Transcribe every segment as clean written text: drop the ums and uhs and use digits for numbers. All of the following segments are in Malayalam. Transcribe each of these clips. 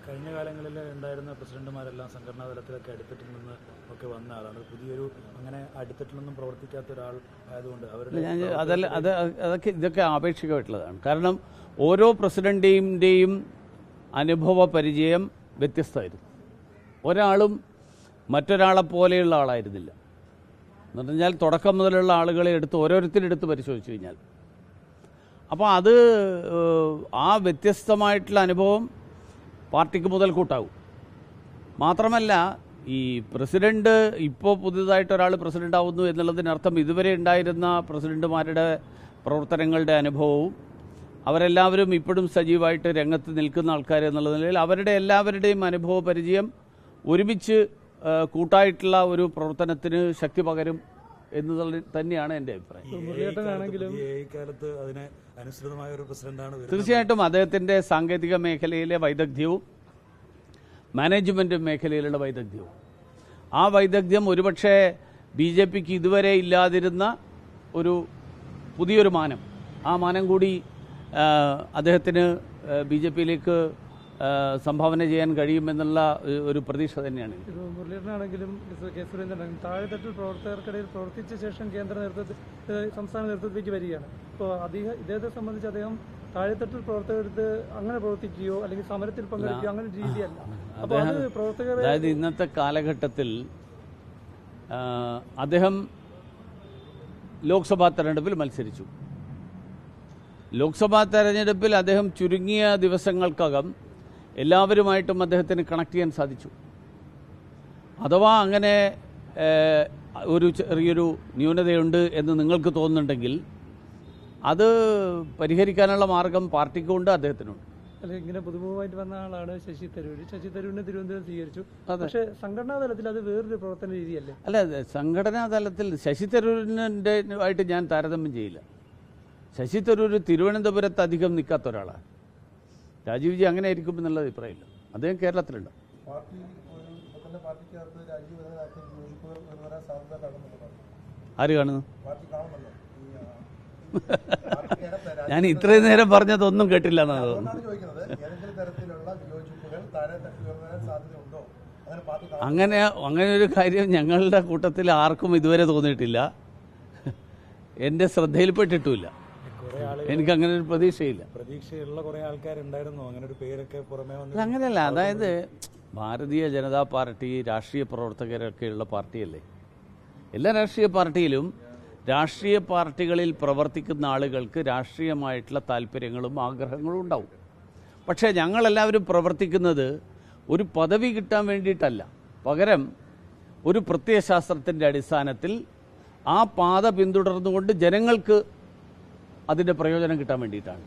കഴിഞ്ഞ കാലങ്ങളിൽ ഉണ്ടായിരുന്ന പ്രസിഡന്റുമാരെല്ലാം സംഘടനാ തലത്തിലൊക്കെ അടിത്തട്ടിൽ നിന്ന് ഒക്കെ വന്ന ആളാണ്. പുതിയൊരു അങ്ങനെ അടിത്തട്ടിലൊന്നും പ്രവർത്തിക്കാത്ത ഒരാൾ ആയതുകൊണ്ട് അതൊക്കെ ഇതൊക്കെ ആപേക്ഷികമായിട്ടുള്ളതാണ്. കാരണം ഓരോ പ്രസിഡന്റിൻ്റെയും അനുഭവ പരിചയം വ്യത്യസ്തമായിരുന്നു. ഒരാളും മറ്റൊരാളെ പോലെയുള്ള ആളായിരുന്നില്ല. എന്ന് പറഞ്ഞാൽ തുടക്കം മുതലുള്ള ആളുകളെ ഓരോരുത്തരെടുത്ത് പരിശോധിച്ചു കഴിഞ്ഞാൽ അപ്പോൾ അത് ആ വ്യത്യസ്തമായിട്ടുള്ള അനുഭവം പാർട്ടിക്ക് മുതൽക്കൂട്ടാവും. മാത്രമല്ല ഈ പ്രസിഡന്റ് ഇപ്പോൾ പുതുതായിട്ട് ഒരാൾ പ്രസിഡന്റ് ആവുന്നു എന്നുള്ളതിനർത്ഥം ഇതുവരെ ഉണ്ടായിരുന്ന പ്രസിഡന്റുമാരുടെ പ്രവർത്തനങ്ങളുടെ അനുഭവവും അവരെല്ലാവരും ഇപ്പോഴും സജീവമായിട്ട് രംഗത്ത് നിൽക്കുന്ന ആൾക്കാർ എന്നുള്ള നിലയിൽ അവരുടെ എല്ലാവരുടെയും അനുഭവ പരിചയം ഒരുമിച്ച് കൂട്ടായിട്ടുള്ള ഒരു പ്രവർത്തനത്തിന് ശക്തി പകരും എന്നുള്ളത് തന്നെയാണ് എൻ്റെ അഭിപ്രായം. തീർച്ചയായിട്ടും അദ്ദേഹത്തിൻ്റെ സാങ്കേതിക മേഖലയിലെ വൈദഗ്ധ്യവും മാനേജ്മെൻറ്റ് മേഖലയിലുള്ള വൈദഗ്ധ്യവും ആ വൈദഗ്ധ്യം ഒരുപക്ഷെ BJPക്ക് ഇതുവരെ ഇല്ലാതിരുന്ന ഒരു പുതിയൊരു മാനം, ആ മാനം കൂടി അദ്ദേഹത്തിന് BJPയിലേക്ക് സംഭാവന ചെയ്യാൻ കഴിയുമെന്നുള്ള ഒരു പ്രതീക്ഷ തന്നെയാണ്. മുരളീധരനാണെങ്കിലും കെ സുരേന്ദ്രനാണെങ്കിലും താഴെത്തട്ടിൽ പ്രവർത്തകർക്കിടയിൽ പ്രവർത്തിച്ച ശേഷം സംസ്ഥാന നേതൃത്വത്തിലേക്ക് വരികയാണ്. അപ്പോൾ ഇദ്ദേഹത്തെ സംബന്ധിച്ച് അദ്ദേഹം താഴെത്തട്ടിൽ പ്രവർത്തകർക്ക് അങ്ങനെ പ്രവർത്തിക്കുകയോ അല്ലെങ്കിൽ സമരത്തിൽ പങ്കെടുക്കുകയോ അങ്ങനെ രീതിയല്ല. അപ്പോൾ അത് പ്രവർത്തകർ അതായത് ഇന്നത്തെ കാലഘട്ടത്തിൽ അദ്ദേഹം ലോക്സഭാ തെരഞ്ഞെടുപ്പിൽ മത്സരിച്ചു. ലോക്സഭാ തെരഞ്ഞെടുപ്പിൽ അദ്ദേഹം ചുരുങ്ങിയ ദിവസങ്ങൾക്കകം എല്ലാവരുമായിട്ടും അദ്ദേഹത്തിന് കണക്ട് ചെയ്യാൻ സാധിച്ചു. അഥവാ അങ്ങനെ ഒരു ചെറിയൊരു ന്യൂനതയുണ്ട് എന്ന് നിങ്ങൾക്ക് തോന്നുന്നുണ്ടെങ്കിൽ അത് പരിഹരിക്കാനുള്ള മാർഗം പാർട്ടിക്കുണ്ട്, അദ്ദേഹത്തിനുണ്ട്. അല്ല, ഇങ്ങനെ പുതുമുഖമായിട്ട് വന്ന ആളാണ് ശശി തരൂർ. ശശി തരൂരിനെ തിരുവനന്തപുരം സ്വീകരിച്ചു. പക്ഷേ സംഘടനാ തലത്തിൽ അത് വേറൊരു പ്രവർത്തന രീതിയല്ലേ? അല്ല, സംഘടനാ തലത്തിൽ ശശി തരൂരിൻ്റെ ആയിട്ട് ഞാൻ താരതമ്യം ചെയ്യില്ല. ശശി തരൂർ തിരുവനന്തപുരത്ത് അധികം നിൽക്കാത്ത ഒരാളാണ്. രാജീവ് ജി അങ്ങനെ ആയിരിക്കും എന്നുള്ള അഭിപ്രായമില്ല. അദ്ദേഹം കേരളത്തിലുണ്ട്. ആര് കാണുന്നു? ഞാൻ ഇത്രയും നേരം പറഞ്ഞതൊന്നും കേട്ടില്ല എന്നാണ് തോന്നുന്നത്. അങ്ങനെ ഒരു കാര്യം ഞങ്ങളുടെ കൂട്ടത്തിൽ ആർക്കും ഇതുവരെ തോന്നിയിട്ടില്ല, എൻ്റെ ശ്രദ്ധയിൽപ്പെട്ടിട്ടുമില്ല. എനിക്ക് അങ്ങനെ ഒരു പ്രതീക്ഷയുള്ള കുറെ ആൾക്കാരുണ്ടായിരുന്നു. അങ്ങനെ ഒരു പേരൊക്കെ പുറമേ വന്നു. അങ്ങനെയല്ല, അതായത് ഭാരതീയ ജനതാ പാർട്ടി രാഷ്ട്രീയ പ്രവർത്തകരൊക്കെയുള്ള പാർട്ടിയല്ലേ. എല്ലാ രാഷ്ട്രീയ പാർട്ടിയിലും രാഷ്ട്രീയ പാർട്ടികളിൽ പ്രവർത്തിക്കുന്ന ആളുകൾക്ക് രാഷ്ട്രീയമായിട്ടുള്ള താല്പര്യങ്ങളും ആഗ്രഹങ്ങളും ഉണ്ടാവും. പക്ഷേ ഞങ്ങളെല്ലാവരും പ്രവർത്തിക്കുന്നത് ഒരു പദവി കിട്ടാൻ വേണ്ടിയിട്ടല്ല, പകരം ഒരു പ്രത്യയശാസ്ത്രത്തിൻ്റെ അടിസ്ഥാനത്തിൽ ആ പാത പിന്തുടർന്നുകൊണ്ട് ജനങ്ങൾക്ക് അതിൻ്റെ പ്രയോജനം കിട്ടാൻ വേണ്ടിയിട്ടാണ്.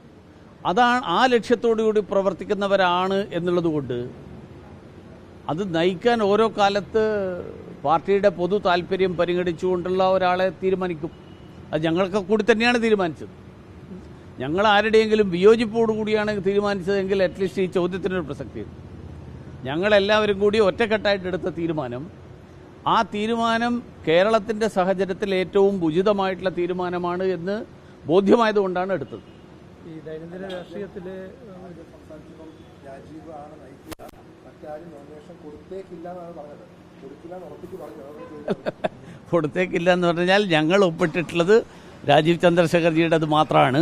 ആ ലക്ഷ്യത്തോടുകൂടി പ്രവർത്തിക്കുന്നവരാണ് എന്നുള്ളതുകൊണ്ട് അത് നയിക്കാൻ ഓരോ കാലത്ത് പാർട്ടിയുടെ പൊതു താല്പര്യം പരിഗണിച്ചുകൊണ്ടുള്ള ഒരാളെ തീരുമാനിക്കും. അത് ഞങ്ങൾക്ക് കൂടി തന്നെയാണ് തീരുമാനിച്ചത്. ഞങ്ങൾ ആരുടെയെങ്കിലും വിയോജിപ്പോടുകൂടിയാണ് തീരുമാനിച്ചതെങ്കിൽ അറ്റ്ലീസ്റ്റ് ഈ ചോദ്യത്തിനൊരു പ്രസക്തിയുണ്ട്. ഞങ്ങളെല്ലാവരും കൂടി ഒറ്റക്കെട്ടായിട്ട് എടുത്ത തീരുമാനം, ആ തീരുമാനം കേരളത്തിൻ്റെ സാഹചര്യത്തിൽ ഏറ്റവും ഉചിതമായിട്ടുള്ള തീരുമാനമാണ് എന്ന് ബോധ്യമായതുകൊണ്ടാണ് എടുത്തത്. ഈ ദൈനംദിന രാഷ്ട്രീയത്തിലെ കൊടുത്തേക്കില്ല എന്ന് പറഞ്ഞാൽ ഞങ്ങൾ ഒപ്പിട്ടിട്ടുള്ളത് രാജീവ് ചന്ദ്രശേഖർജിയുടെ അത് മാത്രമാണ്.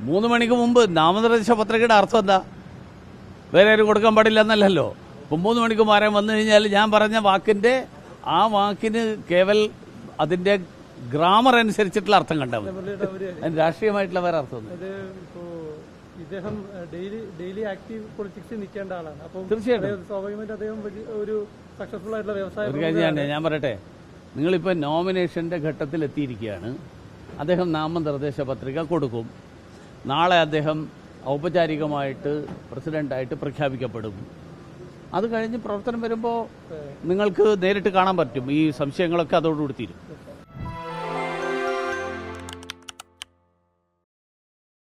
3 മണിക്ക് മുമ്പ് നാമനിർദ്ദേശ പത്രികയുടെ അർത്ഥം എന്താ? വേറെ ആരും കൊടുക്കാൻ പാടില്ല എന്നല്ലല്ലോ. ഇപ്പം 3 മണിക്ക് മാറാൻ വന്നു കഴിഞ്ഞാൽ ഞാൻ പറഞ്ഞ ആ വാക്കിന് കേവൽ അതിൻ്റെ ഗ്രാമർ അനുസരിച്ചിട്ടുള്ള അർത്ഥം കണ്ടാൽ മതി, രാഷ്ട്രീയമായിട്ടുള്ള വേറെ അർത്ഥം. ഇദ്ദേഹം ഡെയിലി ആക്റ്റീവ് പൊളിറ്റിക്സിൽ നിൽക്കേണ്ട ആളാണ്. അപ്പോൾ തീർച്ചയായിട്ടും സ്വാഭാവികമായിട്ട് അദ്ദേഹം ഒരു സക്സസ്ഫുൾ ആയിട്ടുള്ള വ്യവസായം. ഒരു കാര്യം ഞാൻ പറയട്ടെ, നിങ്ങളിപ്പോൾ നോമിനേഷൻ്റെ ഘട്ടത്തിൽ എത്തിയിരിക്കുകയാണ്. അദ്ദേഹം നാമനിർദ്ദേശ പത്രിക കൊടുക്കും. നാളെ അദ്ദേഹം ഔപചാരികമായിട്ട് പ്രസിഡന്റായിട്ട് പ്രഖ്യാപിക്കപ്പെടും. അത് കഴിഞ്ഞ് പ്രവർത്തനം വരുമ്പോൾ നിങ്ങൾക്ക് നേരിട്ട് കാണാൻ പറ്റും. ഈ സംശയങ്ങളൊക്കെ അതോടുകൂടി തീരും.